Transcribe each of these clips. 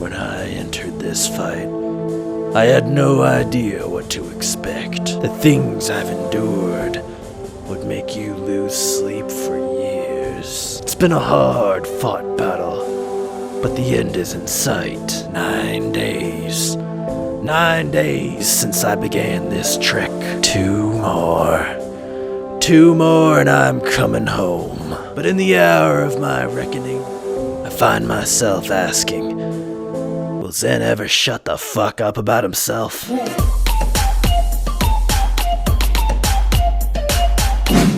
when I entered this fight. I had no idea what to expect. The things I've endured would make you lose sleep for years. It's been a hard-fought battle, but the end is in sight. 9 days. 9 days since I began this trek. 2 more. 2 more and I'm coming home. But in the hour of my reckoning, I find myself asking, will Zen ever shut the fuck up about himself?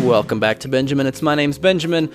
Welcome back to Benjaminutes. My name's Benjamin,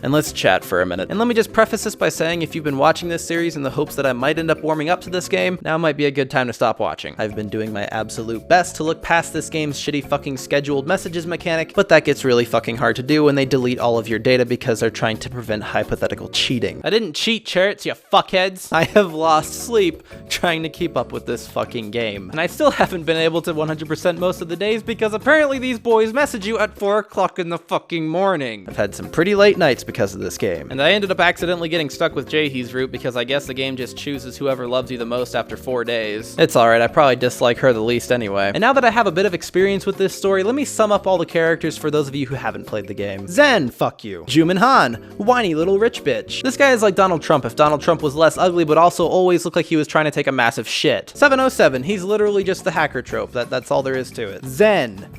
and let's chat for a minute. And let me just preface this by saying if you've been watching this series in the hopes that I might end up warming up to this game, now might be a good time to stop watching. I've been doing my absolute best to look past this game's shitty fucking scheduled messages mechanic, but that gets really fucking hard to do when they delete all of your data because they're trying to prevent hypothetical cheating. I didn't cheat, Chariots, you fuckheads. I have lost sleep trying to keep up with this fucking game. And I still haven't been able to 100% most of the days because apparently these boys message you at 4 o'clock in the fucking morning. I've had some pretty late nights because of this game. And I ended up accidentally getting stuck with Jaehee's route because I guess the game just chooses whoever loves you the most after 4 days. It's alright, I probably dislike her the least anyway. And now that I have a bit of experience with this story, let me sum up all the characters for those of you who haven't played the game. Zen, fuck you. Jumin Han, whiny little rich bitch. This guy is like Donald Trump if Donald Trump was less ugly but also always looked like he was trying to take a massive shit. 707, he's literally just the hacker trope. That's all there is to it. Zen,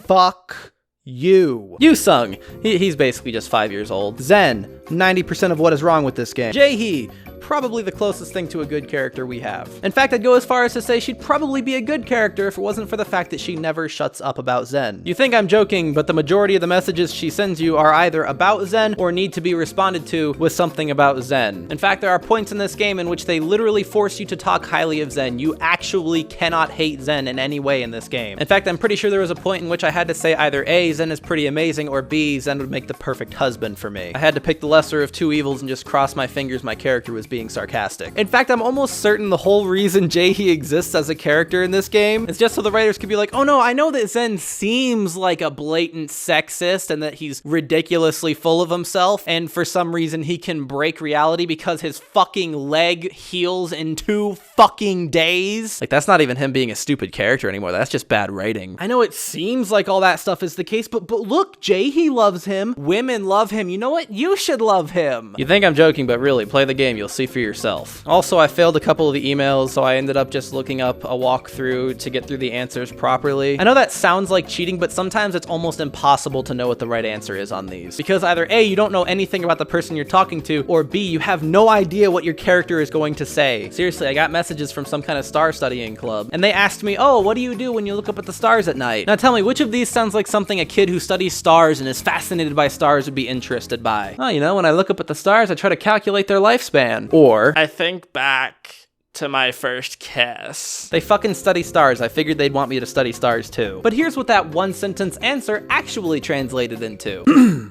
fuck you. Sung, he's basically just 5 years old. Zen, 90% of what is wrong with this game. Jaehee, probably the closest thing to a good character we have. In fact, I'd go as far as to say she'd probably be a good character if it wasn't for the fact that she never shuts up about Zen. You think I'm joking, but the majority of the messages she sends you are either about Zen or need to be responded to with something about Zen. In fact, there are points in this game in which they literally force you to talk highly of Zen. You actually cannot hate Zen in any way in this game. In fact, I'm pretty sure there was a point in which I had to say either A, Zen is pretty amazing, or B, Zen would make the perfect husband for me. I had to pick the lesser of two evils and just cross my fingers my character was being sarcastic. In fact, I'm almost certain the whole reason Jaehee exists as a character in this game is just so the writers could be like, oh no, I know that Zen seems like a blatant sexist and that he's ridiculously full of himself, and for some reason he can break reality because his fucking leg heals in 2 fucking days. Like, that's not even him being a stupid character anymore. That's just bad writing. I know it seems like all that stuff is the case, but look, Jaehee loves him. Women love him. You know what? You should love him. You think I'm joking, but really, play the game. You'll see for yourself. Also, I failed a couple of the emails, so I ended up just looking up a walkthrough to get through the answers properly. I know that sounds like cheating, but sometimes it's almost impossible to know what the right answer is on these. Because either A, you don't know anything about the person you're talking to, or B, you have no idea what your character is going to say. Seriously, I got messages from some kind of star studying club, and they asked me, oh, what do you do when you look up at the stars at night? Now tell me, which of these sounds like something a kid who studies stars and is fascinated by stars would be interested by? Oh, you know, when I look up at the stars, I try to calculate their lifespan. Or, I think back to my first kiss. They fucking study stars. I figured they'd want me to study stars too. But here's what that one sentence answer actually translated into.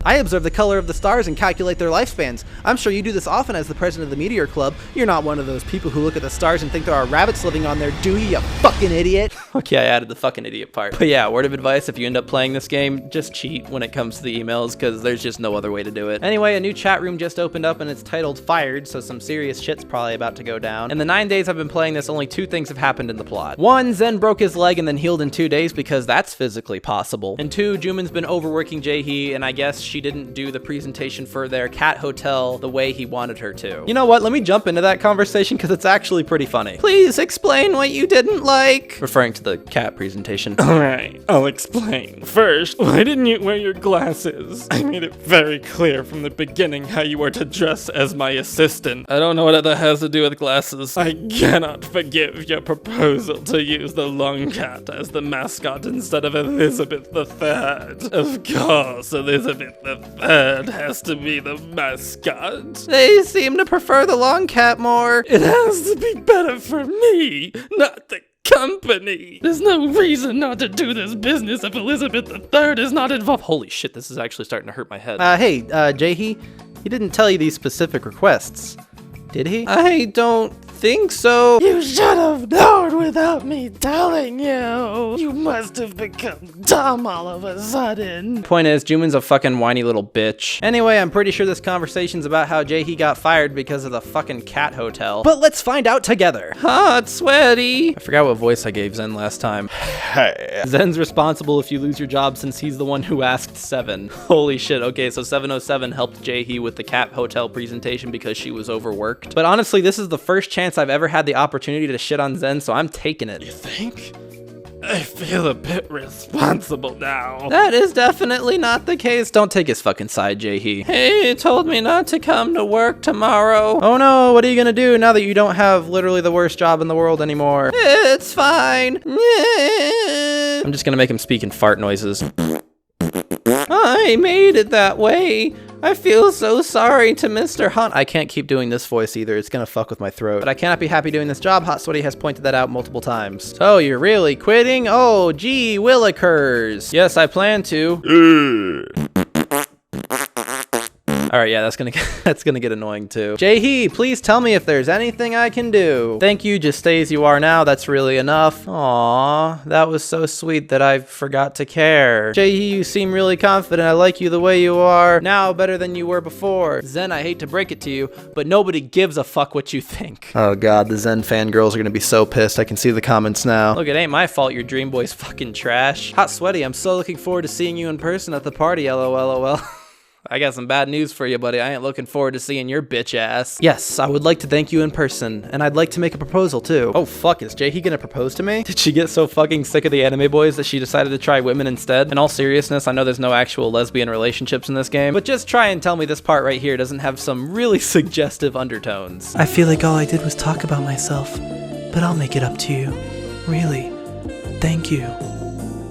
I observe the color of the stars and calculate their lifespans. I'm sure you do this often as the president of the Meteor Club. You're not one of those people who look at the stars and think there are rabbits living on there, do you fucking idiot? Okay, I added the fucking idiot part. But yeah, word of advice, if you end up playing this game, just cheat when it comes to the emails because there's just no other way to do it. Anyway, a new chat room just opened up and it's titled Fired, so some serious shit's probably about to go down. In the 9 days I've been playing this, only 2 things have happened in the plot. 1, Zen broke his leg and then healed in 2 days because that's physically possible. And 2, Jumin's been overworking Jaehee, and I guess she didn't do the presentation for their cat hotel the way he wanted her to. You know what? Let me jump into that conversation because it's actually pretty funny. Please explain what you didn't like. Referring to the cat presentation. Alright, I'll explain. First, why didn't you wear your glasses? I made it very clear from the beginning how you were to dress as my assistant. I don't know what that has to do with glasses. I cannot forgive your proposal to use the long cat as the mascot instead of Elizabeth III. Of course, Elizabeth III has to be the mascot. They seem to prefer the long cat more. It has to be better for me, not the company. There's no reason not to do this business if Elizabeth III is not involved. Holy shit, this is actually starting to hurt my head. Hey, Jaehee, he didn't tell you these specific requests, did he? I don't think so. You should have known without me telling you. You must have become dumb all of a sudden. Point is, Jumin's a fucking whiny little bitch. Anyway, I'm pretty sure this conversation's about how Jae-hee got fired because of the fucking cat hotel. But let's find out together. Hot sweaty. I forgot what voice I gave Zen last time. Hey. Zen's responsible if you lose your job since he's the one who asked 7. Holy shit. Okay, so 707 helped Jae-hee with the cat hotel presentation because she was overworked. But honestly, this is the first chance I've ever had the opportunity to shit on Zen, so I'm taking it. You think? I feel a bit responsible now. That is definitely not the case. Don't take his fucking side, Jae-hee. He told me not to come to work tomorrow. Oh no, what are you gonna do now that you don't have literally the worst job in the world anymore? It's fine. I'm just gonna make him speak in fart noises. I made it that way. I feel so sorry to Mr. Hunt. I can't keep doing this voice either. It's gonna fuck with my throat. But I cannot be happy doing this job. Hot Sweaty has pointed that out multiple times. So you're really quitting? Oh, gee willikers. Yes, I plan to. All right, yeah, that's gonna get annoying too. Jae-hee, please tell me if there's anything I can do. Thank you, just stay as you are now. That's really enough. Aww, that was so sweet that I forgot to care. Jae-hee, you seem really confident. I like you the way you are now, better than you were before. Zen, I hate to break it to you, but nobody gives a fuck what you think. Oh god, the Zen fangirls are gonna be so pissed. I can see the comments now. Look, it ain't my fault your dream boy's fucking trash. Hot Sweaty, I'm so looking forward to seeing you in person at the party, lol. I got some bad news for you, buddy. I ain't looking forward to seeing your bitch ass. Yes, I would like to thank you in person, and I'd like to make a proposal too. Oh fuck, is Jae-hee gonna propose to me? Did she get so fucking sick of the anime boys that she decided to try women instead? In all seriousness, I know there's no actual lesbian relationships in this game, but just try and tell me this part right here doesn't have some really suggestive undertones. I feel like all I did was talk about myself, but I'll make it up to you. Really. Thank you.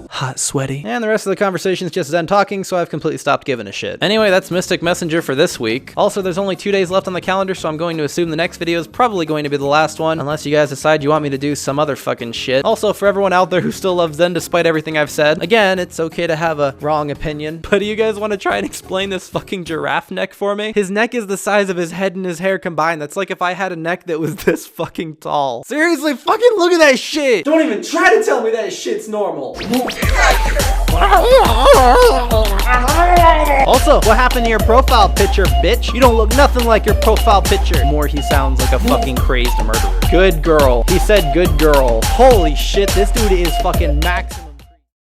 Hot Sweaty. And the rest of the conversation is just Zen talking, so I've completely stopped giving a shit. Anyway, that's Mystic Messenger for this week. Also, there's only 2 days left on the calendar, so I'm going to assume the next video is probably going to be the last one, unless you guys decide you want me to do some other fucking shit. Also, for everyone out there who still loves Zen despite everything I've said, again, it's okay to have a wrong opinion, but do you guys want to try and explain this fucking giraffe neck for me? His neck is the size of his head and his hair combined. That's like if I had a neck that was this fucking tall. Seriously, fucking look at that shit! Don't even try to tell me that shit's normal. Also, what happened to your profile picture, bitch? You don't look nothing like your profile picture. More, he sounds like a fucking crazed murderer. Good girl. He said good girl. Holy shit, this dude is fucking maximum.